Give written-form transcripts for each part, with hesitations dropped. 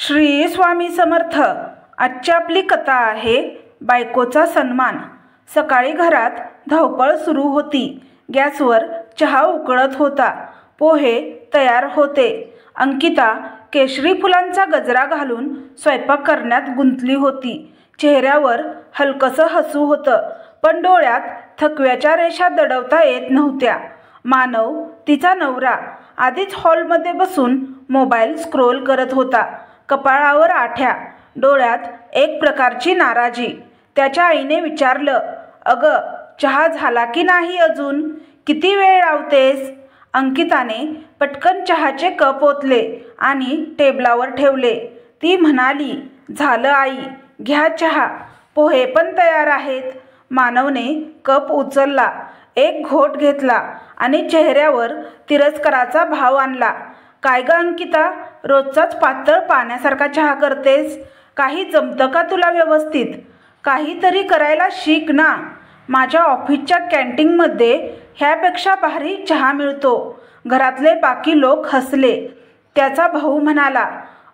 श्री स्वामी समर्थ। आजची आपली कथा आहे बायकोचा सन्मान। सकाळी घरात धावपळ सुरू होती। गॅसवर चहा उकळत होता, पोहे तयार होते। अंकिता केशरी फुलांचा गजरा घालून स्वयंपाक करण्यात गुंतली होती। चेहऱ्यावर हलकसं हसू होतं, पण डोळ्यात थकव्याच्या रेषा दडवता येत नव्हत्या। मानव, तिचा नवरा, आधीच हॉलमध्ये बसून मोबाईल स्क्रोल करत होता। कपाळावर आठ्या, डोळ्यात एक प्रकारची नाराजी। त्याच्या आईने विचारलं, अगं, चहा झाला की नाही अजून? किती वेळ लावतेस? अंकिताने पटकन चहाचे कप ओतले आणि टेबलावर ठेवले। ती म्हणाली, झालं आई, घ्या चहा, पोहे पण तयार आहेत। मानवने कप उचलला, एक घोट घेतला आणि चेहऱ्यावर तिरस्काराचा भाव आणला। काय ग अंकिता, रोजचाच पातळ पाण्यासारखा चहा करतेस? काही जमतं का तुला व्यवस्थित? काहीतरी करायला शिक ना। माझ्या ऑफिसच्या कॅन्टीनमध्ये ह्यापेक्षा भारी चहा मिळतो। घरातले बाकी लोक हसले। त्याचा भाऊ म्हणाला,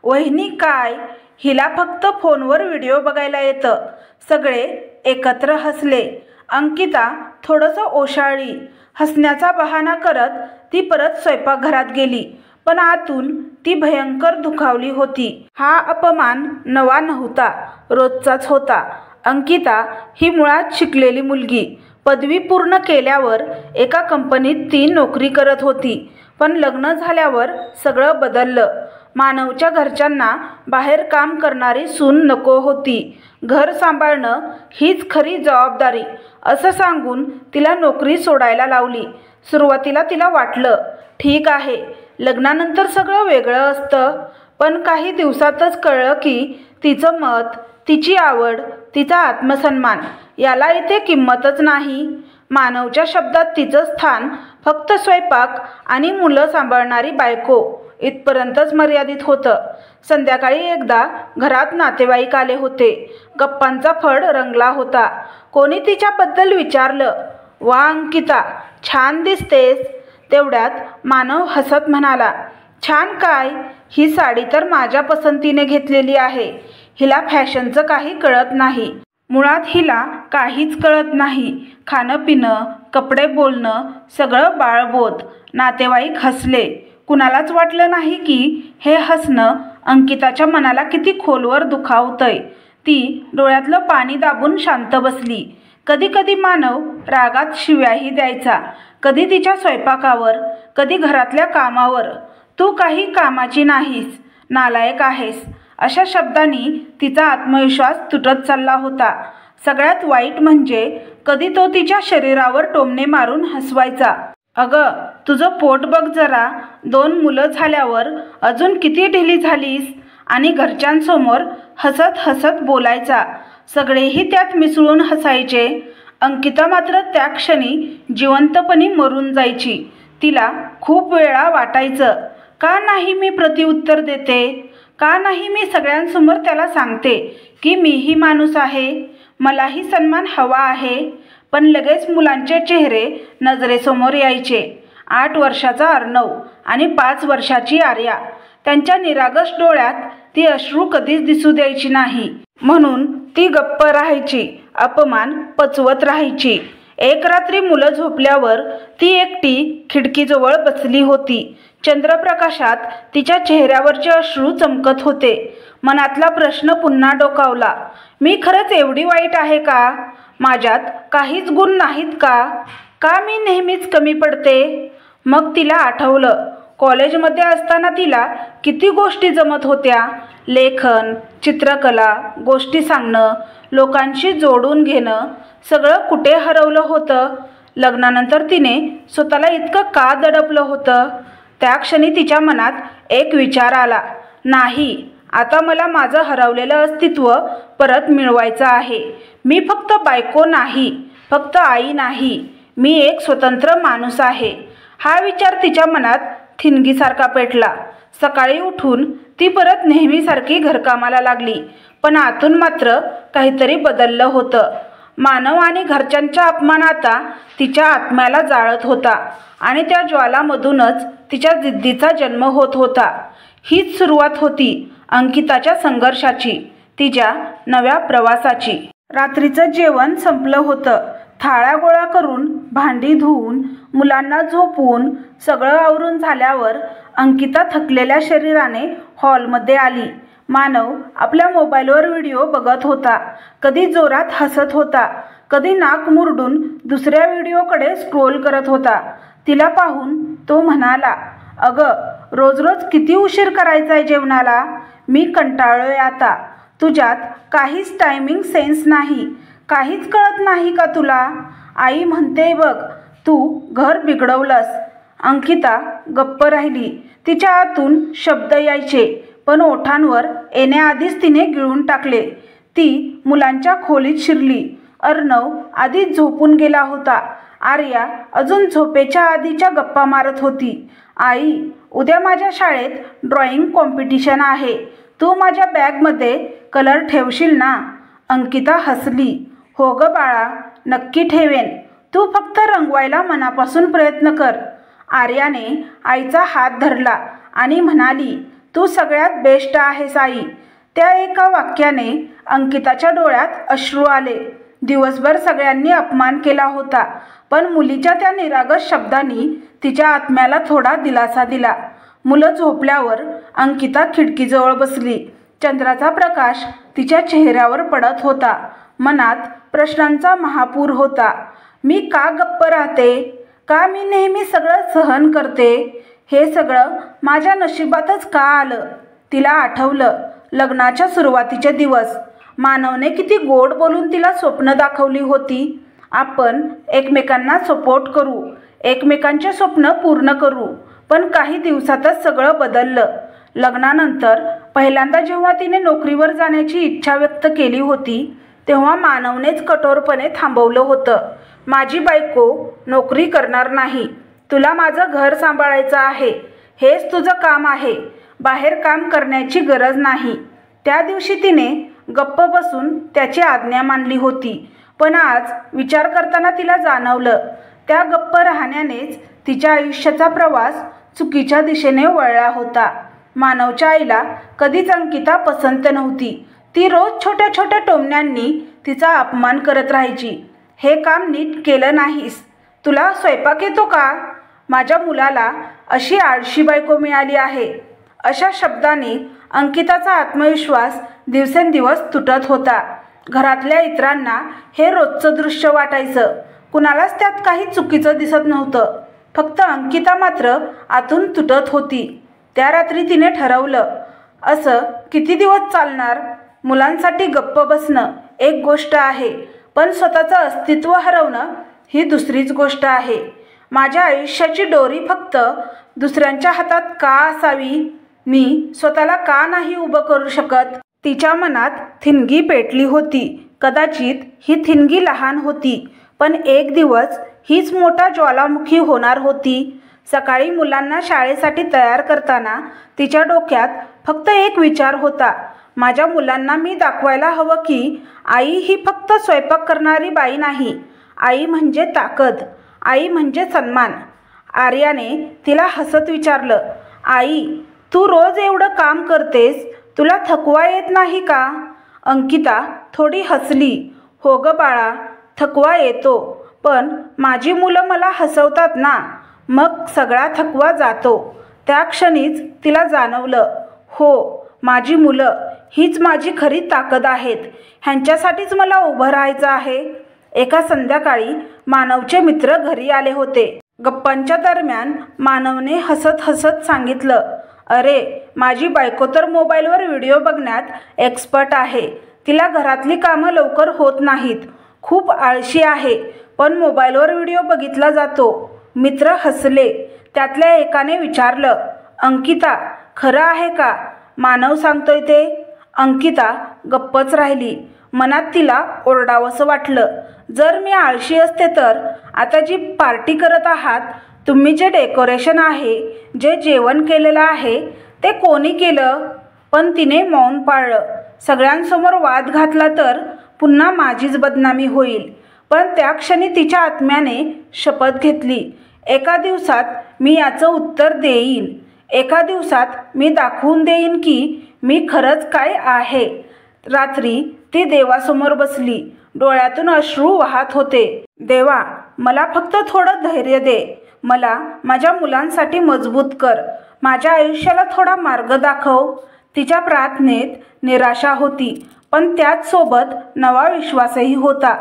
वहिनी काय, हिला फक्त फोनवर व्हिडिओ बघायला येतं। सगळे एकत्र हसले। अंकिता थोडंसं ओशाळली। हसण्याचा बहाणा करत ती परत स्वयंपाकघरात गेली, पण आतून ती भयंकर दुखावली होती। हा अपमान नवा नव्हता, रोजचाच होता। अंकिता ही मुळात शिकलेली मुलगी। पदवी पूर्ण केल्यावर एका कंपनीत ती नोकरी करत होती, पण लग्न झाल्यावर सगळं बदललं। मानवच्या घरच्यांना बाहेर काम करणारी सून नको होती। घर सांभाळणं हीच खरी जबाबदारी असं सांगून तिला नोकरी सोडायला लावली। सुरुवातीला तिला वाटलं, ठीक आहे, लग्नानंतर सगळं वेगळं असतं, पण काही दिवसातच कळलं की तिचं मत, तिची आवड, तिचा आत्मसन्मान याला इथे किंमतच नाही। मानवच्या शब्दात तिचं स्थान फक्त स्वयंपाक आणि मुलं सांभाळणारी बायको इथपर्यंतच मर्यादित होतं। संध्याकाळी एकदा घरात नातेवाईक आले होते। गप्पांचा फड रंगला होता। कोणी तिच्याबद्दल विचारलं, वा अंकिता, छान दिसतेस। तेवढ्यात मानव हसत म्हणाला, छान काय, ही साडी तर माझ्या पसंतीने घेतलेली आहे। हिला फॅशनचं काही कळत नाही। मुळात हिला काहीच कळत नाही। खाणं पिणं, कपडे, बोलणं सगळं बाळबोध। नातेवाईक हसले। कुणालाच वाटलं नाही की हे हसणं अंकिताच्या मनाला किती खोलवर दुखावतंय। ती डोळ्यातलं पाणी दाबून शांत बसली। कधी कधी मानव रागात शिव्याही द्यायचा, कधी तिच्या स्वयंपाकावर, कधी घरातल्या कामावर। तू काही कामाची नाहीस, नालायक आहेस, अशा शब्दांनी तिचा आत्मविश्वास तुटत चालला होता। सगळ्यात वाईट म्हणजे कधी तो तिच्या शरीरावर टोमणे मारून हसवायचा, अगं, तुझं पोट बघ जरा, 2 मुलं झाल्यावर अजून किती ढिली झालीस, आणि घरच्यांसमोर हसत हसत बोलायचा। सगळेही त्यात मिसळून हसायचे। अंकिता मात्र त्या क्षणी जिवंतपणी मरून जायची। तिला खूप वेळा वाटायचं, का नाही मी प्रत्युत्तर देते? का नाही मी सगळ्यांसमोर त्याला सांगते की मीही माणूस आहे, मलाही सन्मान हवा आहे? पण लगेच मुलांचे चेहरे नजरेसमोर यायचे। 8 वर्षाचा अर्णव आणि 5 वर्षाची आर्या। त्यांच्या निरागस डोळ्यात ती अश्रू कधीच दिसू द्यायची नाही। म्हणून ती गप्प राहायची, अपमान पचवत राहायची। एक रात्री मुलं झोपल्यावर ती एकटी खिडकीजवळ बसली होती। चंद्रप्रकाशात तिच्या चेहऱ्यावरचे अश्रू चमकत होते। मनातला प्रश्न पुन्हा डोकावला, मी खरंच एवढी वाईट आहे का? माझ्यात काहीच गुण नाहीत का? का मी नेहमीच कमी पडते? मग तिला आठवलं, कॉलेजमध्ये असताना तिला किती गोष्टी जमत होत्या। लेखन, चित्रकला, गोष्टी सांगणं, लोकांशी जोडून घेणं, सगळं कुठे हरवलं होतं? लग्नानंतर तिने स्वतःला इतकं का दडपलं होतं? त्या क्षणी तिच्या मनात एक विचार आला, नाही, आता मला माझं हरवलेलं अस्तित्व परत मिळवायचं आहे। मी फक्त बायको नाही, फक्त आई नाही, मी एक स्वतंत्र माणूस आहे। हा विचार तिच्या मनात ठिणगीसारखा पेटला। सकाळी उठून ती परत नेहमीसारखी घरकामाला लागली, पण आतून मात्र काहीतरी बदललं होतं। मानव आणि घरच्यांचा अपमान आता तिच्या आत्म्याला जाळत होता, आणि त्या ज्वालामधूनच तिच्या जिद्दीचा जन्म होत होता। हीच सुरुवात होती अंकिताच्या संघर्षाची, तिच्या नव्या प्रवासाची. रात्रीचं जेवण संपलं होतं. थाळ्या गोळा करून, भांडी धुवून, मुलांना झोपवून, सगळं आवरून झाल्यावर अंकिता थकलेल्या शरीराने हॉलमध्ये आली. मानव आपल्या मोबाईलवर व्हिडिओ बघत होता. कधी जोरात हसत होता, कधी नाक मुरडून दुसऱ्या व्हिडिओकडे स्क्रोल करत होता. तिला पाहून तो म्हणाला, अगं, रोज रोज किती उशीर करायचा आहे जेवणाला? मी कंटाळलोय आता. तुझ्यात काहीच टायमिंग सेन्स नाही. काहीच कळत नाही का तुला? आई म्हणते बघ, तू घर बिघडवलंस. अंकिता गप्प राहिली. तिच्या आतून शब्द यायचे, पण ओठांवर येण्याआधीच तिने गिळून टाकले. ती मुलांच्या खोलीत शिरली. अर्णव आधीच झोपून गेला होता. आर्या अजून झोपेच्या आधीच्या गप्पा मारत होती. आई, उद्या माझ्या शाळेत ड्रॉइंग कॉम्पिटिशन आहे. तू माझ्या बॅगमध्ये कलर ठेवशील ना? अंकिता हसली. हो गं बाळा, नक्की ठेवेन. तू फक्त रंगवायला मनापासून प्रयत्न कर. आर्याने आईचा हात धरला आणि म्हणाली, तू सगळ्यात बेस्ट आहेस आई. त्या एका वाक्याने अंकिताच्या डोळ्यात अश्रू आले. दिवसभर सगळ्यांनी अपमान केला होता, पण मुलीच्या त्या निरागस शब्दांनी तिच्या आत्म्याला थोडा दिलासा दिला. मुलं झोपल्यावर अंकिता खिडकीजवळ बसली. चंद्राचा प्रकाश तिच्या चेहऱ्यावर पडत होता. मनात प्रश्नांचा महापूर होता. मी का गप्प राहते? का मी नेहमी सगळं सहन करते? हे सगळं माझ्या नशिबातच का आलं? तिला आठवलं लग्नाच्या सुरुवातीचे दिवस. मानवने किती गोड बोलून तिला स्वप्न दाखवली होती. आपण एकमेकांना सपोर्ट करू, एकमेकांचे स्वप्न पूर्ण करू. पण काही दिवसातच सगळं बदललं. लग्नानंतर पहिल्यांदा जेव्हा तिने नोकरीवर जाण्याची इच्छा व्यक्त केली होती, तेव्हा मानवनेच कठोरपणे थांबवलं होतं. माझी बायको नोकरी करणार नाही. तुला माझं घर सांभाळायचं आहे. हेच तुझं काम आहे. बाहेर काम करण्याची गरज नाही. त्या दिवशी तिने गप्प बसून त्याची आज्ञा मानली होती. पण आज विचार करताना तिला जाणवलं, त्या गप्प राहण्यानेच तिच्या आयुष्याचा प्रवास चुकीच्या दिशेने वळला होता. मानवच्या आईला कधीच अंकिता पसंत नव्हती. ती रोज छोट्या छोट्या टोमण्यांनी तिचा अपमान करत राहायची. हे काम नीट केलं नाहीस. तुला स्वयंपाक येतो का? माझ्या मुलाला अशी आळशी बायको मिळाली आहे. अशा शब्दांनी अंकिताचा आत्मविश्वास दिवसेंदिवस तुटत होता. घरातल्या इतरांना हे रोजचं दृश्य वाटायचं. कुणालाच त्यात काही चुकीचं दिसत नव्हतं. फक्त अंकिता मात्र आतून तुटत होती. त्या रात्री तिने ठरवलं, असं किती दिवस चालणार? मुलांसाठी गप्प बसणं एक गोष्ट आहे, पण स्वतःचं अस्तित्व हरवणं ही दुसरीच गोष्ट आहे. माझ्या आयुष्याची दोरी फक्त दुसऱ्यांच्या हातात का असावी? मी स्वतःला का नाही उभं करू शकत? तिच्या मनात थिणगी पेटली होती. कदाचित ही थिणगी लहान होती, पण एक दिवस हीच मोठा ज्वालामुखी होणार होती. सकाळी मुलांना शाळेसाठी तयार करताना तिच्या डोक्यात फक्त एक विचार होता, माझ्या मुलांना मी दाखवायला हवं की आई ही फक्त स्वयंपाक करणारी बाई नाही. आई म्हणजे ताकद, आई म्हणजे सन्मान. आर्याने तिला हसत विचारलं, आई, तू रोज एवढं काम करतेस, तुला थकवा येत नाही का? अंकिता थोडी हसली. हो गं बाळा, थकवा येतो, पण माझी मुलं मला हसवतात ना, मग सगळा थकवा जातो. त्या क्षणीच तिला जाणवलं, हो, माझी मुलं हीच माझी खरी ताकद आहेत. ह्यांच्यासाठीच मला उभं राहायचं आहे. एका संध्याकाळी मानवचे मित्र घरी आले होते. गप्पांच्या दरम्यान मानवने हसत हसत सांगितलं, अरे, माझी बायको तर मोबाईलवर व्हिडिओ बघण्यात एक्सपर्ट आहे. तिला घरातली कामं लवकर होत नाहीत. खूप आळशी आहे, पण मोबाईलवर व्हिडिओ बघितला जातो. मित्र हसले. त्यातल्या एकाने विचारलं, अंकिता, खरं आहे का? मानव सांगतोय ते? अंकिता गप्पच राहिली. मनात तिला ओरडावंसं वाटलं, जर मी आळशी असते तर आता जी पार्टी करत आहात, तुम्ही जे डेकोरेशन आहे, जे जेवण केलेलं आहे, ते कोणी केलं? पण तिने मौन पाळलं. सगळ्यांसमोर वाद घातला तर पुन्हा माझीच बदनामी होईल. पण त्या क्षणी तिच्या आत्म्याने शपथ घेतली, एका दिवसात मी याचं उत्तर देईन. एका दिवसात मी दाखवून देईन की मी खरंच काय आहे. रात्री ती देवासमोर बसली. डोळ्यातून अश्रू वाहत होते. देवा, मला फक्त थोडं धैर्य दे. मला माझ्या मुलांसाठी मजबूत कर. माझ्या आयुष्याला थोडा मार्ग दाखव. तिच्या प्रार्थनेत निराशा होती, पण त्याचसोबत नवा विश्वासही होता.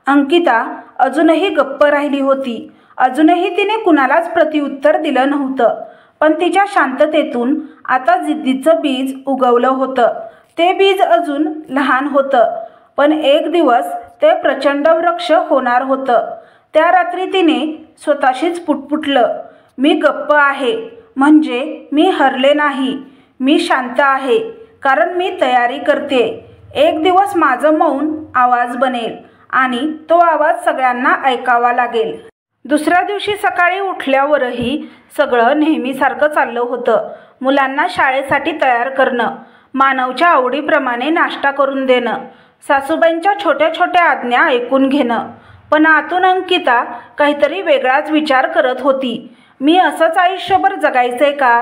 अंकिता अजूनही गप्प राहिली होती. अजूनही तिने कुणालाच प्रत्युत्तर दिलं नव्हतं. पण तिच्या शांततेतून आता जिद्दीचं बीज उगवलं होतं. ते बीज अजून लहान होतं, पण एक दिवस ते प्रचंड वृक्ष होणार होतं. त्या रात्री तिने स्वतःशीच पुटपुटलं, मी गप्प आहे म्हणजे मी हरले नाही. मी शांत आहे कारण मी तयारी करते. एक दिवस माझं मौन आवाज बनेल आणि तो आवाज सगळ्यांना ऐकावा लागेल. दुसऱ्या दिवशी सकाळी उठल्यावरही सगळं नेहमीसारखं चाललं होतं. मुलांना शाळेसाठी तयार करणं, मानवच्या आवडीप्रमाणे नाश्ता करून देणं, सासूबाईंच्या छोट्या छोट्या आज्ञा ऐकून घेणं. पण आतून अंकिता काहीतरी वेगळाच विचार करत होती. मी असंच आयुष्यभर जगायचंय का?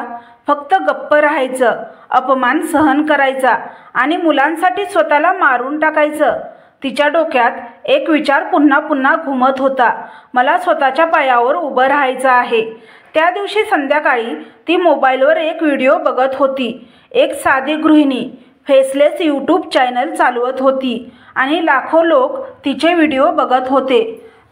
फक्त गप्प राहायचं, अपमान सहन करायचा आणि मुलांसाठी स्वतःला मारून टाकायचं. तिच्या डोक्यात एक विचार पुन्हा पुन्हा घुमत होता, मला स्वतःच्या पायावर उभं राहायचं आहे. त्या दिवशी संध्याकाळी ती मोबाईलवर एक व्हिडिओ बघत होती. एक साधी गृहिणी फेसलेस यूट्यूब चॅनल चालवत होती आणि लाखो लोक तिचे व्हिडिओ बघत होते.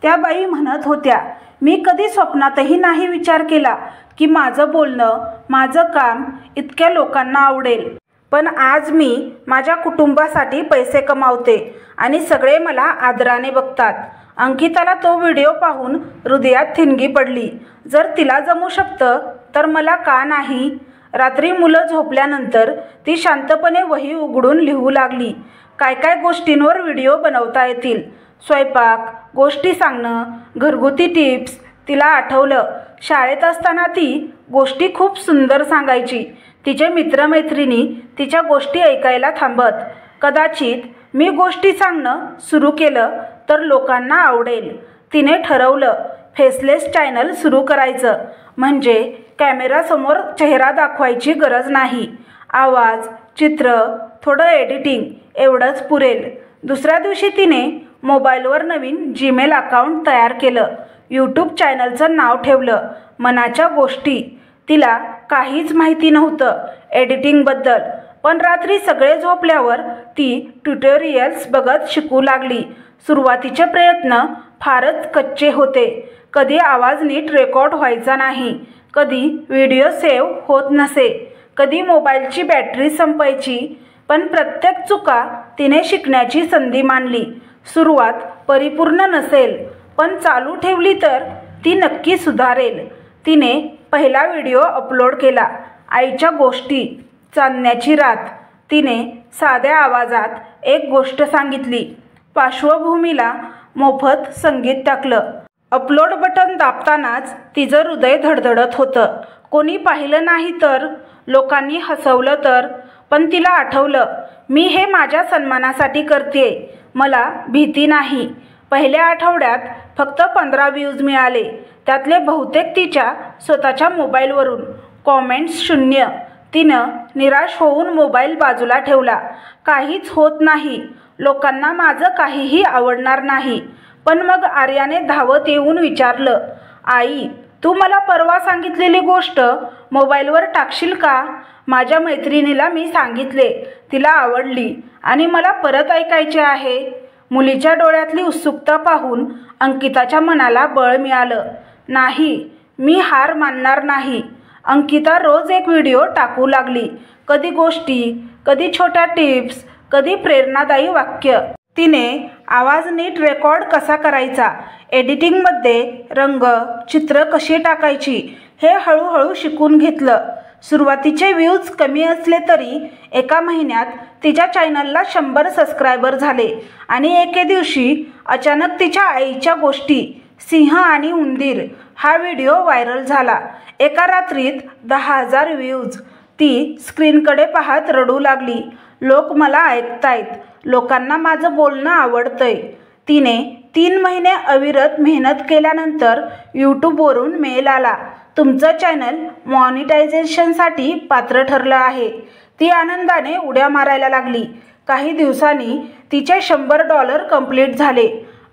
त्या बाई म्हणत होत्या, मी कधी स्वप्नातही नाही विचार केला की माझं बोलणं, माझं काम इतक्या लोकांना आवडेल. पण आज मी माझ्या कुटुंबासाठी पैसे कमावते आणि सगळे मला आदराने बघतात. अंकिताला तो व्हिडिओ पाहून हृदयात ठिणगी पडली. जर तिला जमू शकतं तर मला का नाही? रात्री मुलं झोपल्यानंतर ती शांतपणे वही उघडून लिहू लागली. काय काय गोष्टींवर व्हिडिओ बनवता येतील. स्वयंपाक, गोष्टी सांगणं, घरगुती टिप्स. तिला आठवलं, शाळेत असताना ती गोष्टी खूप सुंदर सांगायची. तिचे मित्रमैत्रिणी तिच्या गोष्टी ऐकायला थांबत. कदाचित मी गोष्टी सांगणं सुरू केलं तर लोकांना आवडेल. तिने ठरवलं, फेसलेस चॅनल सुरू करायचं. म्हणजे कॅमेरासमोर चेहरा दाखवायची गरज नाही. आवाज, चित्र, थोडं एडिटिंग एवढंच पुरेल. दुसऱ्या दिवशी तिने मोबाईलवर नवीन जीमेल अकाउंट तयार केलं. यूट्यूब चॅनलचं नाव ठेवलं, मनाच्या गोष्टी. तिला काहीच माहिती नव्हतं एडिटिंगबद्दल, पण रात्री सगळे झोपल्यावर ती ट्युटोरियल्स बघत शिकू लागली. सुरुवातीचे प्रयत्न फारच कच्चे होते. कधी आवाज नीट रेकॉर्ड व्हायचा नाही, कधी व्हिडिओ सेव्ह होत नसे, कधी मोबाईलची बॅटरी संपायची. पण प्रत्येक चुका तिने शिकण्याची संधी मानली. सुरुवात परिपूर्ण नसेल, पण चालू ठेवली तर ती नक्की सुधारेल. तिने पहिला व्हिडिओ अपलोड केला, आईच्या गोष्टी. चांदण्याची रात. तिने साध्या आवाजात एक गोष्ट सांगितली. पार्श्वभूमीला मोफत संगीत टाकलं. अपलोड बटन दाबतानाच तिचं हृदय धडधडत होतं. कोणी पाहिलं नाही तर, लोकांनी हसवलं तर. पण तिला आठवलं, मी हे माझ्या सन्मानासाठी करतेय. मला भीती नाही. पहिल्या आठवड्यात फक्त 15 व्ह्यूज मिळाले. त्यातले बहुतेक तिच्या स्वतःच्या मोबाईलवरून. कॉमेंट्स शून्य. तिनं निराश होऊन मोबाईल बाजूला ठेवला. काहीच होत नाही. लोकांना माझं काहीही आवडणार नाही. पण मग आर्याने धावत येऊन विचारलं, आई, तू मला परवा सांगितलेली गोष्ट मोबाईलवर टाकशील का? माझ्या मैत्रिणीला मी सांगितले, तिला आवडली आणि मला परत ऐकायचे आहे. मुलीच्या डोळ्यातली उत्सुकता पाहून अंकिताच्या मनाला बळ मिळालं. नाही, मी हार मानणार नाही. अंकिता रोज एक व्हिडिओ टाकू लागली. कधी गोष्टी, कधी छोट्या टिप्स, कधी प्रेरणादायी वाक्य. तिने आवाज नीट रेकॉर्ड कसा करायचा, एडिटिंगमध्ये रंग, चित्र कशी टाकायची हे हळूहळू शिकून घेतलं. सुरुवातीचे व्ह्यूज कमी असले तरी एका महिन्यात तिच्या चॅनलला 100 सबस्क्रायबर झाले. आणि एके दिवशी अचानक तिच्या आईच्या गोष्टी, सिंह आणि उंदीर हा व्हिडिओ व्हायरल झाला. एका रात्रीत 10,000 व्ह्यूज. ती स्क्रीनकडे पाहत रडू लागली. लोक मला ऐकतायत, लोकांना माझं बोलणं आवडतंय. तिने 3 महिने अविरत मेहनत केल्यानंतर यूट्यूबवरून मेल आला, तुमचं चॅनल मॉनिटायझेशनसाठी पात्र ठरलं आहे. ती आनंदाने उड्या मारायला लागली. काही दिवसांनी तिचे $100 कंप्लीट झाले.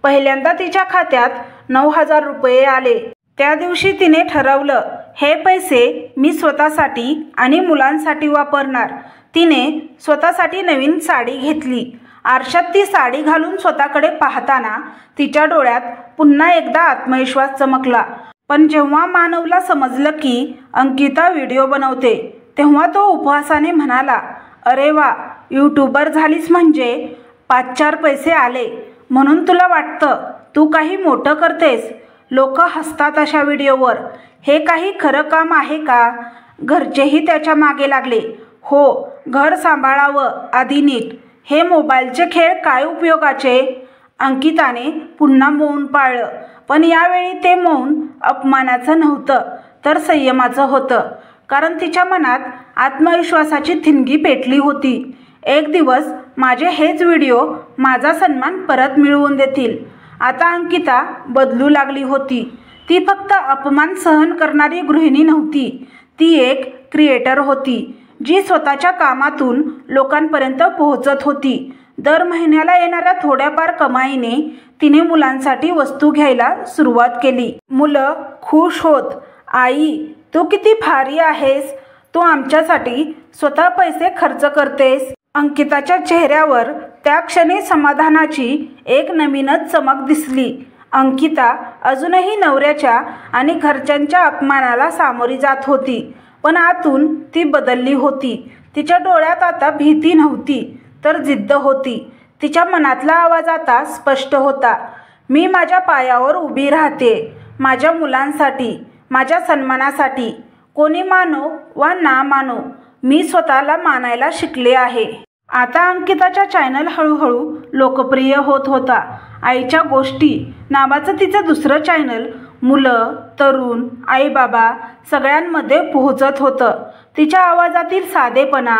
पहिल्यांदा तिच्या खात्यात 9,000 रुपये आले. त्या दिवशी तिने ठरवलं, हे पैसे मी स्वतःसाठी आणि मुलांसाठी वापरणार. तिने स्वतःसाठी नवीन साडी घेतली. आरशात ती साडी घालून स्वतःकडे पाहताना तिच्या डोळ्यात पुन्हा एकदा आत्मविश्वास चमकला. पण जेव्हा मानवला समजलं की अंकिता व्हिडिओ बनवते, तेव्हा तो उपहासाने म्हणाला, अरे वा, यूट्यूबर झालीस म्हणजे 5-4 पैसे आले म्हणून तुला वाटतं तू काही मोठं करतेस. लोक हसतात अशा व्हिडिओवर. हे काही खरं काम आहे का? घरचेही त्याच्या मागे लागले. हो, घर सांभाळावं आधी नीट. हे मोबाईलचे खेळ काय उपयोगाचे? अंकिताने पुन्हा मौन पाळलं. पण यावेळी ते मौन अपमानाचं नव्हतं, तर संयमाचं होतं. कारण तिच्या मनात आत्मविश्वासाची ठिणगी पेटली होती. एक दिवस माझे हेच व्हिडिओ माझा सन्मान परत मिळवून देतील. आता अंकिता बदलू लागली होती. ती फक्त अपमान सहन करणारी गृहिणी नव्हती. ती एक क्रिएटर होती, जी स्वतःच्या कामातून लोकांपर्यंत पोहोचत होती. दर महिन्याला येणाऱ्या थोड्याफार कमाईने तिने मुलांसाठी वस्तू घ्यायला सुरुवात केली. मुलं खुश होत. आई, तू किती भारी आहेस. तू आमच्यासाठी स्वतः पैसे खर्च करतेस. अंकिताच्या चेहऱ्यावर त्या क्षणी समाधानाची एक नवीनच चमक दिसली. अंकिता अजूनही नवऱ्याच्या आणि घरच्यांच्या अपमानाला सामोरी जात होती, पण आतून ती बदलली होती. तिच्या डोळ्यात आता भीती नव्हती, तर जिद्द होती. तिच्या मनातला आवाज आता स्पष्ट होता, मी माझ्या पायावर उभी राहते. माझ्या मुलांसाठी, माझ्या सन्मानासाठी. कोणी मानो वा ना मानो, मी स्वतःला मानायला शिकले आहे. आता अंकिताच्या चॅनल हळूहळू लोकप्रिय होत होता. आईच्या गोष्टी नावाचं तिचं दुसरं चॅनल मुलं, तरुण, आईबाबा सगळ्यांमध्ये पोहोचत होतं. तिच्या आवाजातील साधेपणा,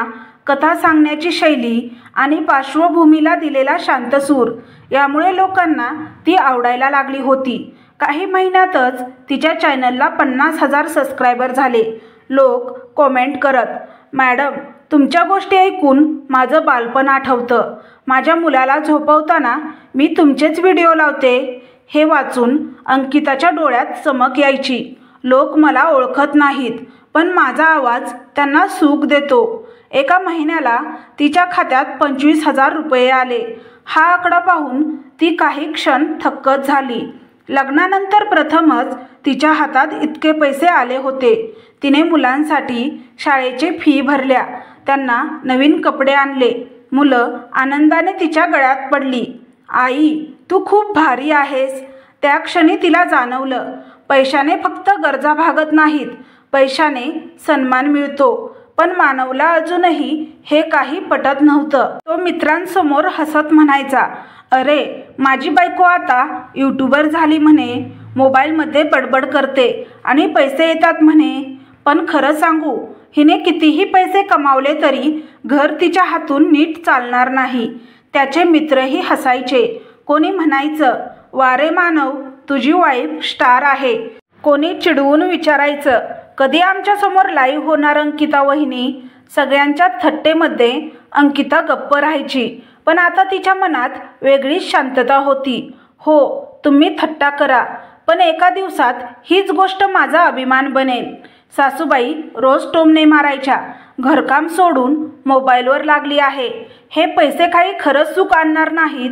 कथा सांगण्याची शैली आणि पार्श्वभूमीला दिलेला शांत सूर यामुळे लोकांना ती आवडायला लागली होती. काही महिन्यातच तिच्या चॅनलला 50,000 सबस्क्रायबर झाले. लोक कॉमेंट करत, मॅडम, तुमच्या गोष्टी ऐकून माझं बालपण आठवतं. माझ्या मुलाला झोपवताना मी तुमचेच व्हिडिओ लावते. हे वाचून अंकिताच्या डोळ्यात चमक यायची. लोक मला ओळखत नाहीत, पण माझा आवाज त्यांना सुख देतो. एका महिन्याला तिच्या खात्यात 25,000 रुपये आले. हा आकडा पाहून ती काही क्षण थक्कच झाली. लग्नानंतर प्रथमच तिच्या हातात इतके पैसे आले होते. तिने मुलांसाठी शाळेची फी भरल्या, त्यांना नवीन कपडे आणले. मुलं आनंदाने तिच्या गळ्यात पडली. आई, तू खूप भारी आहेस. त्या क्षणी तिला जाणवलं, पैशाने फक्त गरजा भागत नाहीत, पैशाने सन्मान मिळतो. पण मानवला अजूनही हे काही पटत नव्हतं. तो मित्रांसमोर हसत म्हणायचा, अरे, माझी बायको आता यूट्यूबर झाली म्हणे, मोबाईलमध्ये बडबड करते आणि पैसे येतात म्हणे. पण खरं सांगू, हिने कितीही पैसे कमावले तरी घर तिच्या हातून नीट चालणार नाही. त्याचे मित्रही हसायचे. कोणी म्हणायचं, वारे मानव, तुझी वाईफ स्टार आहे. कोणी चिडवून विचारायचं, कधी आमच्यासमोर लाईव्ह होणार अंकिता वहिनी. सगळ्यांच्या थट्टेमध्ये अंकिता गप्प राहायची. पण आता तिच्या मनात वेगळीच शांतता होती. हो, तुम्ही थट्टा करा, पण एका दिवसात हीच गोष्ट माझा अभिमान बनेल. सासूबाई रोज टोमणे मारायच्या, घरकाम सोडून मोबाईलवर लागली आहे. हे पैसे काही खरंच सुख आणणार नाहीत.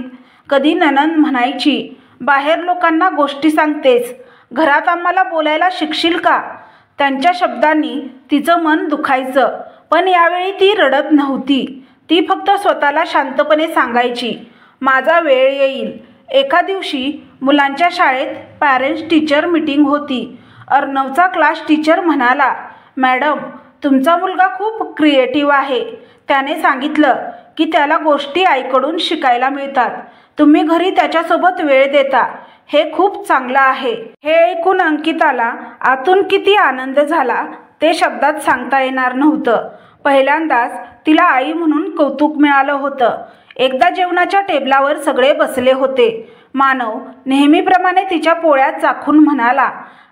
कधी नणंद म्हणायची, बाहेर लोकांना गोष्टी सांगतेस, घरात आम्हाला बोलायला शिकशील का. त्यांच्या शब्दांनी तिचं मन दुखायचं. पण यावेळी ती रडत नव्हती. ती फक्त स्वतःला शांतपणे सांगायची, माझा वेळ येईल. एका दिवशी मुलांच्या शाळेत पॅरेंट्स टीचर मीटिंग होती. अर्णवचा क्लास टीचर म्हणाला, मॅडम, तुमचा मुलगा खूप क्रिएटिव्ह आहे. त्याने सांगितलं की त्याला गोष्टी आईकडून शिकायला मिळतात. तुम्ही घरी त्याच्यासोबत वेळ देता, हे खूप चांगलं आहे. हे ऐकून अंकिताला आतून किती आनंद झाला ते शब्दात सांगता येणार नव्हतं. पहिल्यांदाच तिला आई म्हणून कौतुक मिळालं होतं. एकदा जेवणाच्या टेबलावर सगळे बसले होते. मानव नेहमीप्रमाणे तिच्या पोळ्या चाखून म्हणाला,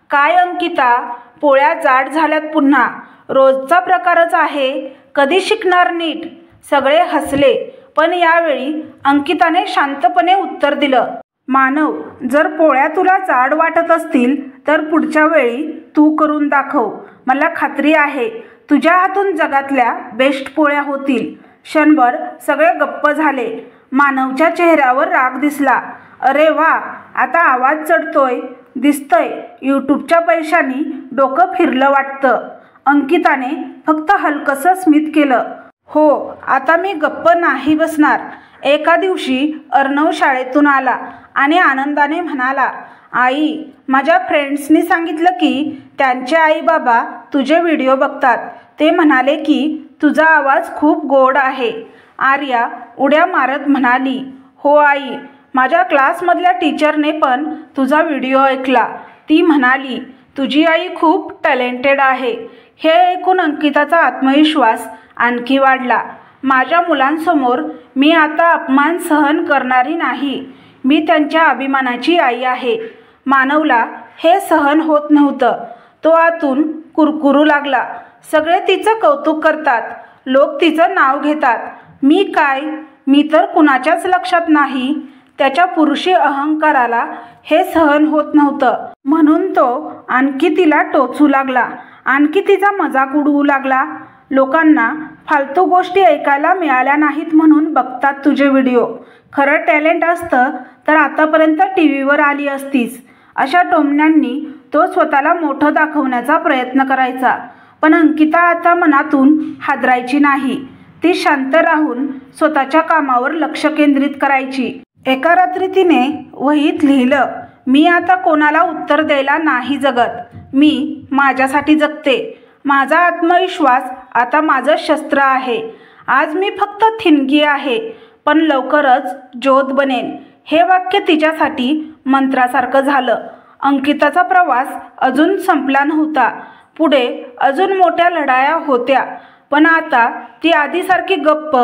काय अंकिता, पोळ्या जाड झाल्यात पुन्हा. रोजचा प्रकारच आहे. कधी शिकणार नीट? सगळे हसले, पण यावेळी अंकिताने शांतपणे उत्तर दिलं, मानव, जर पोळ्या तुला जाड वाटत असतील तर पुढच्या वेळी तू करून दाखव. मला खात्री आहे तुझ्या हातून जगातल्या बेस्ट पोळ्या होतील. क्षणभर सगळे गप्प झाले. मानवच्या चेहऱ्यावर राग दिसला. अरे वा, आता आवाज चढतोय दिसतंय. यूट्यूबच्या पैशांनी डोकं फिरलं वाटतं. अंकिताने फक्त हलकसं स्मित केलं. हो, आता मी गप्प नाही बसणार. एका दिवशी अर्णव शाळेतून आला आणि आनंदाने म्हणाला, आई, माझ्या फ्रेंड्सनी सांगितलं की त्यांचे आई बाबा तुझे व्हिडिओ बघतात. ते म्हणाले की तुझा आवाज खूप गोड आहे. आर्या उड्या मारत म्हणाली, हो आई, माझ्या क्लासमधल्या टीचरने पण तुझा व्हिडिओ ऐकला. ती म्हणाली, तुझी आई खूप टॅलेंटेड आहे. हे ऐकून अंकिताचा आत्मविश्वास आणखी वाढला. माझ्या मुलांसमोर मी आता अपमान सहन करणारी नाही. मी त्यांच्या अभिमानाची आई आहे. मानवला हे सहन होत नव्हतं. तो आतून कुरकुरू लागला. सगळे तिचं कौतुक करतात, लोक तिचं नाव घेतात. मी काय? मी तर कुणाच्याच लक्षात नाही. त्याच्या पुरुषी अहंकाराला हे सहन होत नव्हतं. म्हणून तो आणखी तिला टोचू लागला, आणखी तिचा मजाक उडवू लागला. लोकांना फालतू गोष्टी ऐकायला मिळाल्या नाहीत म्हणून बघतात तुझे व्हिडिओ. खरं टॅलेंट असतं तर आतापर्यंत टी व्हीवर आली असतीस. अशा टोमण्यांनी तो स्वतःला मोठं दाखवण्याचा प्रयत्न करायचा. पण अंकिता आता मनातून हादरायची नाही. ती शांत राहून स्वतःच्या कामावर लक्ष केंद्रित करायची. एका रात्री तिने वहीत लिहिलं, मी आता कोणाला उत्तर द्यायला नाही जगत. मी माझ्यासाठी जगते. माझा आत्मविश्वास आता माझं शस्त्र आहे. आज मी फक्त ठिणगी आहे, पण लवकरच ज्योत बनेन. हे वाक्य तिच्यासाठी मंत्रासारखं झालं. अंकिताचा प्रवास अजून संपला नव्हता. पुढे अजून मोठ्या लढाया होत्या. पण आता ती आधीसारखी गप्प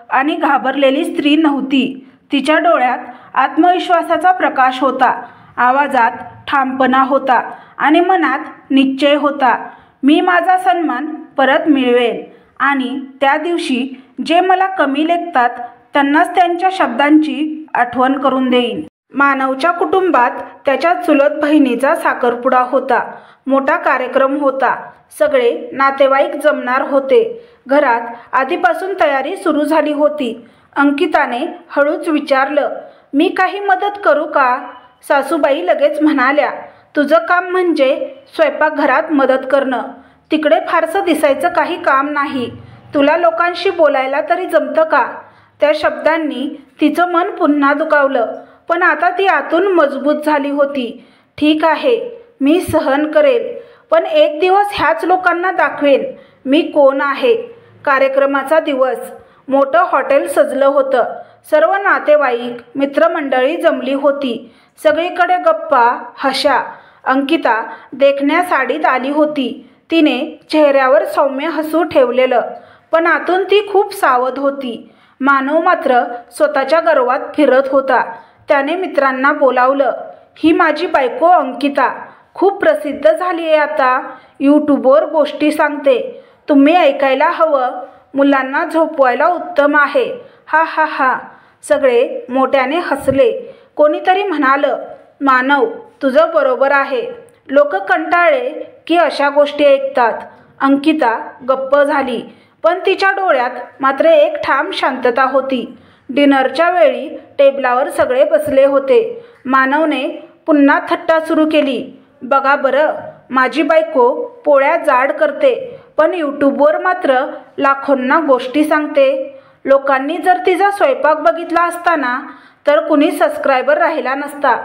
आणि घाबरलेली स्त्री नव्हती. तिच्या डोळ्यात आत्मविश्वासाचा प्रकाश होता, आवाजात ठामपणा होता आणि मनात निश्चय होता. मी माझा सन्मान परत मिळवेन आणि त्या दिवशी जे मला कमी लेखतात त्यांनाच त्यांच्या शब्दांची आठवण करून देईन. मानवच्या कुटुंबात त्याच्या चुलत बहिणीचा साखरपुडा होता. मोठा कार्यक्रम होता. सगळे नातेवाईक जमणार होते. घरात आधीपासून तयारी सुरू झाली होती. अंकिताने हळूच विचारलं, मी काही मदत करू का? सासूबाई लगेच म्हणाल्या, तुझं काम म्हणजे स्वयंपाकघरात मदत करणं. तिकडे फारसं दिसायचं काही काम नाही. तुला लोकांशी बोलायला तरी जमतं का? त्या शब्दांनी तिचं मन पुन्हा दुखावलं. पण आता ती आतून मजबूत झाली होती. ठीक आहे, मी सहन करेल, पण एक दिवस ह्याच लोकांना दाखवेन मी कोण आहे. कार्यक्रमाचा दिवस. मोठं हॉटेल सजलं होतं. सर्व नातेवाईक मित्रमंडळी जमली होती. सगळीकडे गप्पा हशा. अंकिता देखण्या साडीत आली होती. तिने चेहऱ्यावर सौम्य हसू ठेवलेलं, पण आतून ती खूप सावध होती. मानव मात्र स्वतःच्या गर्वात फिरत होता. त्याने मित्रांना बोलावलं, ही माझी बायको अंकिता खूप प्रसिद्ध झाली आहे आता. यूट्यूबवर गोष्टी सांगते. तुम्ही ऐकायला हवं. मुलांना झोपवायला उत्तम आहे. हा हा हा. सगळे मोठ्याने हसले. कोणीतरी म्हणालं, मानव, तुझं बरोबर आहे. लोक कंटाळले की अशा गोष्टी ऐकतात. अंकिता गप्प झाली, पण तिच्या डोळ्यात मात्र एक ठाम शांतता होती. डिनरच्या वेळी टेबलावर सगळे बसले होते. मानवने पुन्हा थट्टा सुरू केली, बघा बरं, माझी बायको पोळ्या जाड करते, पण यूट्यूबवर मात्र लाखोंना गोष्टी सांगते. लोकांनी जर तिचा स्वयंपाक बघितला असता ना, तर कुणी सबस्क्रायबर राहिला नसता.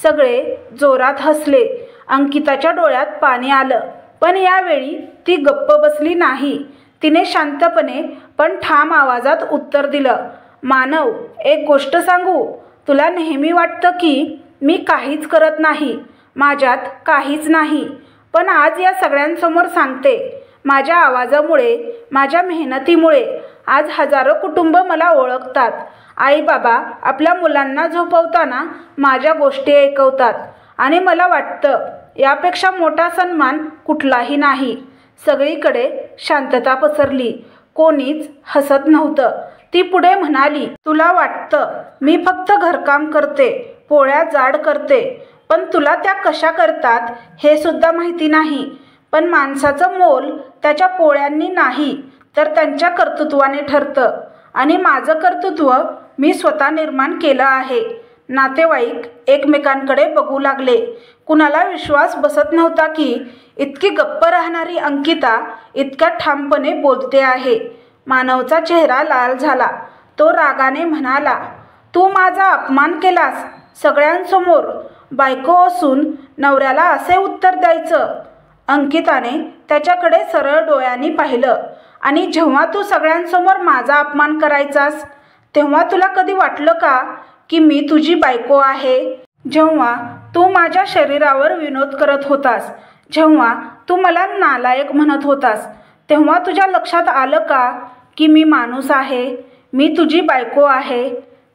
सगळे जोरात हसले. अंकिताच्या डोळ्यात पाणी आलं, पण यावेळी ती गप्प बसली नाही. तिने शांतपणे पण ठाम आवाजात उत्तर दिलं, मानव, एक गोष्ट सांगू? तुला नेहमी वाटतं की मी काहीच करत नाही, माझ्यात काहीच नाही. पण आज या सगळ्यांसमोर सांगते, माझ्या आवाजामुळे, माझ्या मेहनतीमुळे आज हजारो कुटुंब मला ओळखतात. आई बाबा आपल्या मुलांना झोपवताना माझ्या गोष्टी ऐकवतात आणि मला वाटतं यापेक्षा मोठा सन्मान कुठलाही नाही. सगळीकडे शांतता पसरली. कोणीच हसत नव्हतं. ती पुढे म्हणाली, तुला वाटतं मी फक्त घरकाम करते, पोळ्या जाड करते, पण तुला त्या कशा करतात हे सुद्धा माहिती नाही. पण माणसाचं मोल त्याच्या पोळ्यांनी नाही तर त्यांच्या कर्तृत्वाने ठरतं. आणि माझं कर्तृत्व मी स्वतः निर्माण केलं आहे. नातेवाईक एकमेकांकडे बघू लागले. कुणाला विश्वास बसत नव्हता की इतकी गप्प राहणारी अंकिता इतक्या ठामपणे बोलते आहे. मानवचा चेहरा लाल झाला. तो रागाने म्हणाला, तू माझा अपमान केलास सगळ्यांसमोर. बायको असून नवऱ्याला असे उत्तर द्यायचं? अंकिताने त्याच्याकडे सरळ डोळ्यांनी पाहिलं. आणि जेव्हा तू सगळ्यांसमोर माझा अपमान करायचास तेव्हा तुला कधी वाटलं का की मी तुझी बायको आहे? जेव्हा तू माझ्या शरीरावर विनोद करत होतास, जेव्हा तू मला नालायक म्हणत होतास, तेव्हा तुझ्या लक्षात आलं का की मी माणूस आहे, मी तुझी बायको आहे?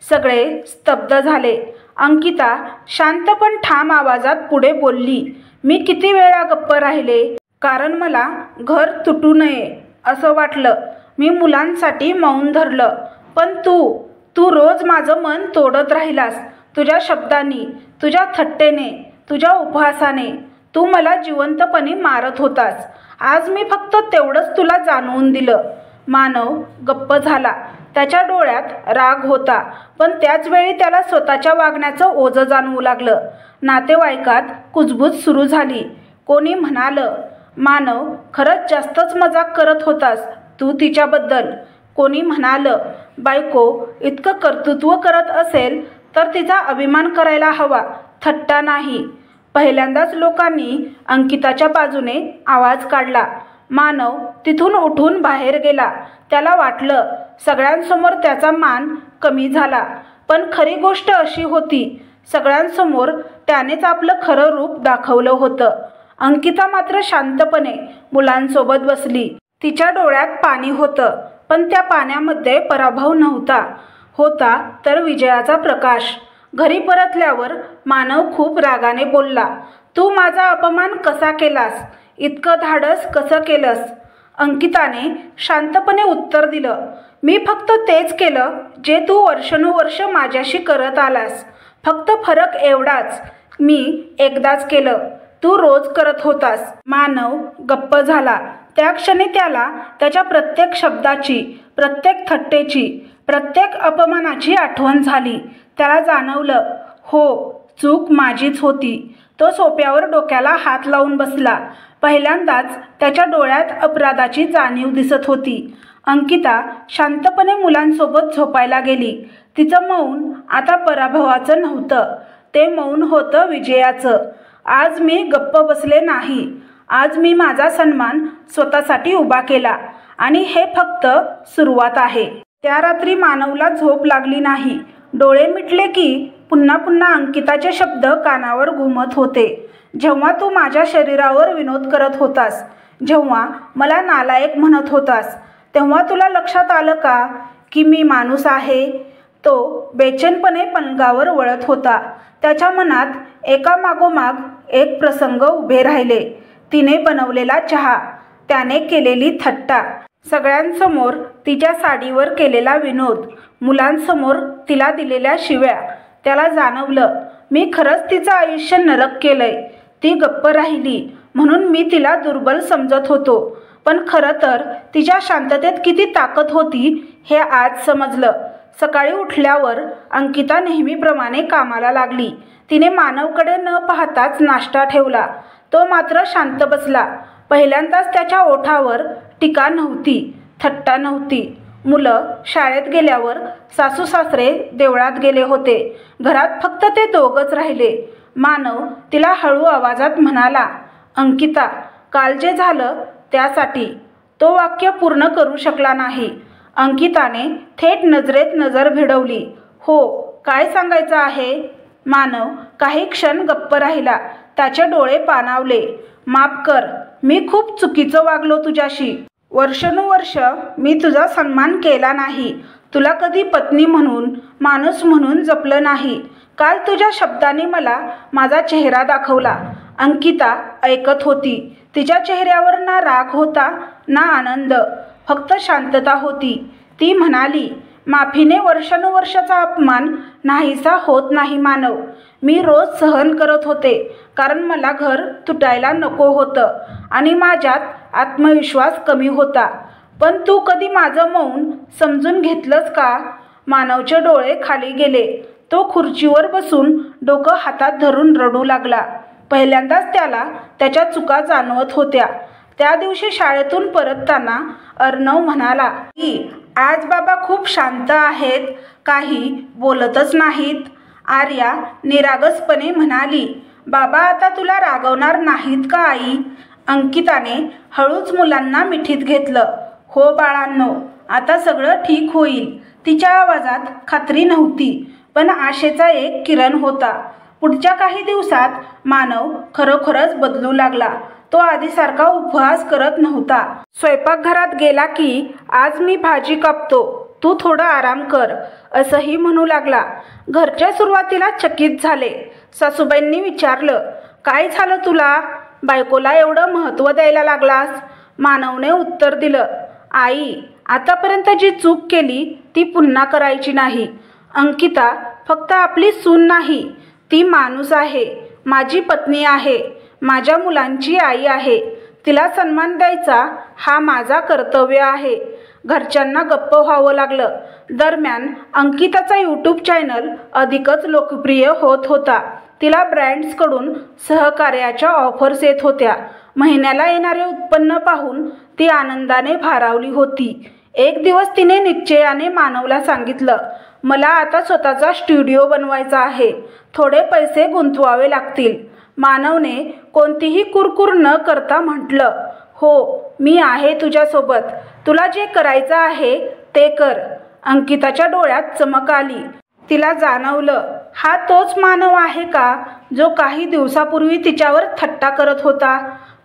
सगळे स्तब्ध झाले. अंकिता शांत पण ठाम आवाजात पुढे बोलली, मी किती वेळा गप्प राहिले कारण मला घर तुटू नये असं वाटलं. मी मुलांसाठी मौन धरलं. पण तू रोज माझं मन तोडत राहिलास. तुझ्या शब्दांनी, तुझ्या थट्टेने, तुझ्या उपहासाने तू मला जिवंतपणे मारत होतास. आज मी फक्त तेवढंच तुला जाणवून दिलं. मानव गप्प झाला. त्याच्या डोळ्यात राग होता, पण त्याच वेळी त्याला स्वतःच्या वागण्याचं ओझं जाणवू लागलं. नातेवाईकात कुजबूज सुरू झाली. कोणी म्हणालं, मानव खरंच जास्तच मजाक करत होतास तू तिच्याबद्दल. कोणी म्हणालं, बायको इतकं कर्तृत्व करत असेल तर तिचा अभिमान करायला हवा, थट्टा नाही. पहिल्यांदाच लोकांनी अंकिताच्या बाजूने आवाज काढला. मानव तिथून उठून बाहेर गेला. त्याला वाटलं सगळ्यांसमोर त्याचा मान कमी झाला. पण खरी गोष्ट अशी होती, सगळ्यांसमोर त्यानेच आपलं खरं रूप दाखवलं होतं. अंकिता मात्र शांतपणे मुलांसोबत बसली. तिच्या डोळ्यात पाणी होतं, पण त्या पाण्यामध्ये पराभव नव्हता. होता तर विजयाचा प्रकाश. घरी परतल्यावर मानव खूप रागाने बोलला, तू माझा अपमान कसा केलास? इतकं धाडस कसं केलंस? अंकिताने शांतपणे उत्तर दिलं, मी फक्त तेच केलं जे तू वर्षानुवर्ष माझ्याशी करत आलास. फक्त फरक एवढाच, मी एकदाच केलं, तू रोज करत होतास. मानव गप्प झाला. त्या क्षणी त्याला त्याच्या प्रत्येक शब्दाची, प्रत्येक थट्टेची, प्रत्येक अपमानाची आठवण झाली. त्याला जाणवलं, हो, चूक माझीच होती. तो सोफ्यावर डोक्याला हात लावून बसला. पहिल्यांदाच त्याच्या डोळ्यात अपराधाची जाणीव दिसत होती. अंकिता शांतपणे मुलांसोबत झोपायला गेली. तिचं मौन आता पराभवाचं नव्हतं, ते मौन होतं विजयाचं. आज मी गप्प बसले नाही. आज मी माझा सन्मान स्वतःसाठी उभा केला आणि हे फक्त सुरुवात आहे. त्या रात्री मानवला झोप लागली नाही. डोळे मिटले की पुन्हा पुन्हा अंकिताचे शब्द कानावर घुमत होते. जेव्हा तू माझ्या शरीरावर विनोद करत होतास, जेव्हा मला नालायक म्हणत होतास, तेव्हा तुला लक्षात आलं का की मी माणूस आहे? तो बेचैनपणे पलंगावर वळत होता. त्याच्या मनात एकामागोमाग एक प्रसंग उभे राहिले. तिने बनवलेला चहा, त्याने केलेली थट्टा, सगळ्यांसमोर तिच्या साडीवर केलेला विनोद, मुलांसमोर तिला दिलेल्या शिव्या. त्याला जाणवलं, मी खरंच तिचं आयुष्य नरक केलंय. ती गप्प राहिली म्हणून मी तिला दुर्बल समजत होतो, पण खरं तर तिच्या शांततेत किती ताकद होती हे आज समजलं. सकाळी उठल्यावर अंकिता नेहमीप्रमाणे कामाला लागली. तिने मानवकडे न पाहताच नाश्ता ठेवला. तो मात्र शांत बसला. पहिल्यांदाच त्याच्या ओठावर टीका नव्हती, थट्टा नव्हती. मुलं शाळेत गेल्यावर सासू सासरे देवळात गेले होते. घरात फक्त ते दोघंच राहिले. मानव तिला हळू आवाजात म्हणाला, अंकिता, काल जे झालं त्यासाठी. तो वाक्य पूर्ण करू शकला नाही. अंकिताने थेट नजरेत नजर भिडवली. हो, काय सांगायचं आहे? मानव काही क्षण गप्प राहिला. त्याचे डोळे पाणावले. माफ कर, मी खूप चुकीचं वागलो तुझ्याशी. वर्षानुवर्ष मी तुझा सन्मान केला नाही. तुला कधी पत्नी म्हणून, माणूस म्हणून जपलं नाही. काल तुझ्या शब्दांनी मला माझा चेहरा दाखवला. अंकिता ऐकत होती. तिच्या चेहऱ्यावर ना राग होता ना आनंद, फक्त शांतता होती. ती म्हणाली, माफीने वर्षानुवर्षाचा अपमान नाहीसा होत नाही मानव. मी रोज सहन करत होते कारण मला घर तुटायला नको होतं आणि माझ्यात आत्मविश्वास कमी होता. पण तू कधी माझं मौन समजून घेतलंस का? मानवचे डोळे खाली गेले. तो खुर्चीवर बसून डोकं हातात धरून रडू लागला. पहिल्यांदाच त्याला त्याच्या चुका जाणवत होत्या. त्या दिवशी शाळेतून परतताना अर्णव म्हणाला की आज बाबा खूप शांत आहेत, काही बोलतच नाहीत. आर्या निरागसपणे म्हणाली, बाबा आता तुला रागवणार नाहीत का आई? अंकिताने हळूच मुलांना मिठीत घेतलं. हो बाळांनो, आता सगळं ठीक होईल. तिच्या आवाजात खात्री नव्हती, पण आशेचा एक किरण होता. पुढच्या काही दिवसात मानव खरोखरच बदलू लागला. तो आधीसारखा उपवास करत नव्हता. स्वयंपाकघरात गेला की आज मी भाजी कापतो, तू थोडा आराम कर, असंही म्हणू लागला. घरच्या सुरुवातीला चकित झाले. सासूबाईंनी विचारलं, काय झालं तुला? बायकोला एवढं महत्त्व द्यायला लागलास? मानवने उत्तर दिलं, आई, आतापर्यंत जी चूक केली ती पुन्हा करायची नाही. अंकिता फक्त आपली सून नाही, ती माणूस आहे, माझी पत्नी आहे, माझ्या मुलांची आई आहे. तिला सन्मान द्यायचा हा माझा कर्तव्य आहे. घरच्यांना गप्प व्हावं लागलं. दरम्यान अंकिताचा यूट्यूब चॅनल अधिकच लोकप्रिय होत होता. तिला ब्रँड्सकडून सहकार्याच्या ऑफर्स येत होत्या. महिन्याला येणारे उत्पन्न पाहून ती आनंदाने भारावली होती. एक दिवस तिने निश्चयाने मानवला सांगितलं, मला आता स्वतःचा स्टुडिओ बनवायचा आहे, थोडे पैसे गुंतवावे लागतील. मानवने कोणतीही कुरकुर न करता म्हटलं, हो, मी आहे तुझ्यासोबत, तुला जे करायचं आहे ते कर. अंकिताच्या डोळ्यात चमक आली. तिला जाणवलं, हा तोच मानव आहे का जो काही दिवसापूर्वी तिच्यावर थट्टा करत होता.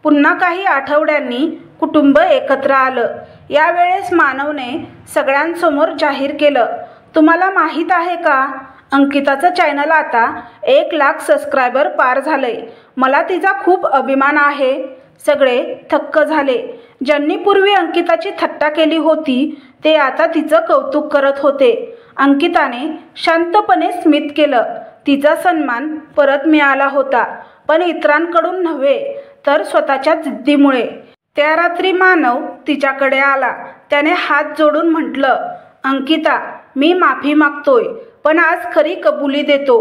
पुन्हा काही आठवड्यांनी कुटुंब एकत्र आलं. यावेळेस मानवने सगळ्यांसमोर जाहीर केलं, तुम्हाला माहीत आहे का, अंकिताचं चॅनल आता 1,00,000 सबस्क्रायबर पार झालंय. मला तिचा खूप अभिमान आहे. सगळे थक्क झाले. ज्यांनी पूर्वी अंकिताची थट्टा केली होती ते आता तिचं कौतुक करत होते. अंकिताने शांतपणे स्मित केलं. तिचा सन्मान परत मिळाला होता, पण इतरांकडून नव्हे तर स्वतःच्या जिद्दीमुळे. त्या रात्री मानव तिच्याकडे आला. त्याने हात जोडून म्हटलं, अंकिता, मी माफी मागतोय, पण आज खरी कबुली देतो.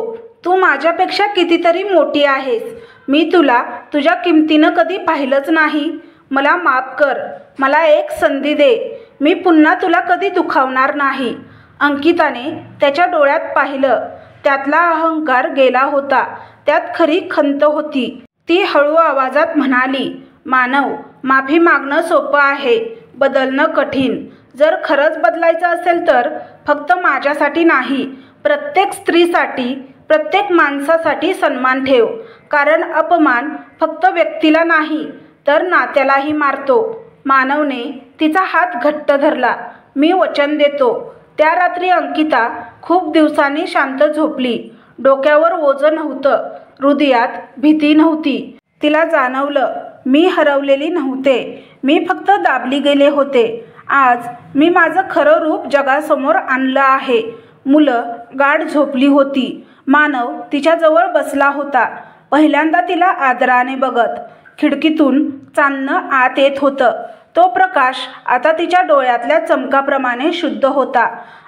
तू माझ्यापेक्षा कितीतरी मोठी आहेस. मी तुला तुझ्या किमतीनं कधी पाहिलंच नाही. मला माफ कर. मला एक संधी दे. मी पुन्हा तुला कधी दुखावणार नाही. अंकिताने त्याच्या डोळ्यात पाहिलं. त्यातला अहंकार गेला होता. त्यात खरी खंत होती. ती हळू आवाजात म्हणाली, मानव, माफी मागणं सोपं आहे, बदलणं कठीण. जर खरंच बदलायचं असेल तर फक्त माझ्यासाठी नाही, प्रत्येक स्त्रीसाठी, प्रत्येक माणसासाठी सन्मान ठेव. कारण अपमान फक्त व्यक्तीला नाही तर नात्यालाही मारतो. मानवने तिचा हात घट्ट धरला. मी वचन देतो. त्या रात्री अंकिता खूप दिवसांनी शांत झोपली. डोक्यावर ओझं नव्हतं, हृदयात भीती नव्हती. तिला जाणवलं, मी हरवलेली नव्हते, मी फक्त दाबली गेले होते. आज मी माझं खरं रूप जगासमोर आणलं आहे. मुलं गाढ झोपली होती. मानव तिच्याजवळ बसला होता. पहिल्यांदा तिला आदराने बघत. खिडकीतून चांदणं आत येत होतं. तो प्रकाश आता तिच्या डोळ्यातल्या चमकाप्रमाणे शुद्ध होता.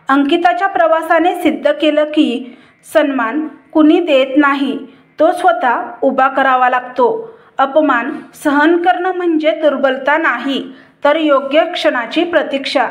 अंकिताच्या प्रवासाने सिद्ध केलं की सन्मान कुणी देत नाही, तो स्वतः उभा करावा लागतो. अपमान सहन करणं म्हणजे दुर्बलता नाही, तर योग्य क्षणाची प्रतीक्षा.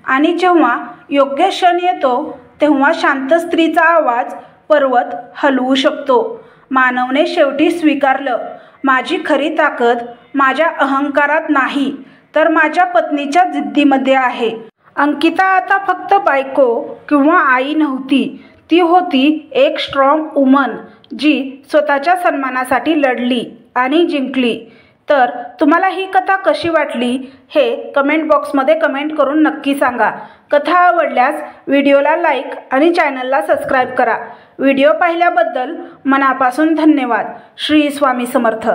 आणि जेव्हा योग्य क्षण येतो तेव्हा शांत स्त्रीचा आवाज पर्वत हलवू शकतो. मानवने शेवटी स्वीकारलं, माझी खरी ताकद माझ्या अहंकारात नाही तर माझ्या पत्नीच्या जिद्दीमध्ये आहे. अंकिता आता फक्त बायको किंवा आई नव्हती, ती होती एक स्ट्रॉंग वुमन जी स्वतःच्या सन्मानासाठी लढली आणि जिंकली. तर तुम्हाला ही कथा कशी वाटली हे कमेंट बॉक्समध्ये कमेंट करून नक्की सांगा. कथा आवडल्यास व्हिडिओला लाईक आणि चॅनलला सबस्क्राईब करा. व्हिडिओ पाहिल्याबद्दल मनापासून धन्यवाद. श्री स्वामी समर्थ.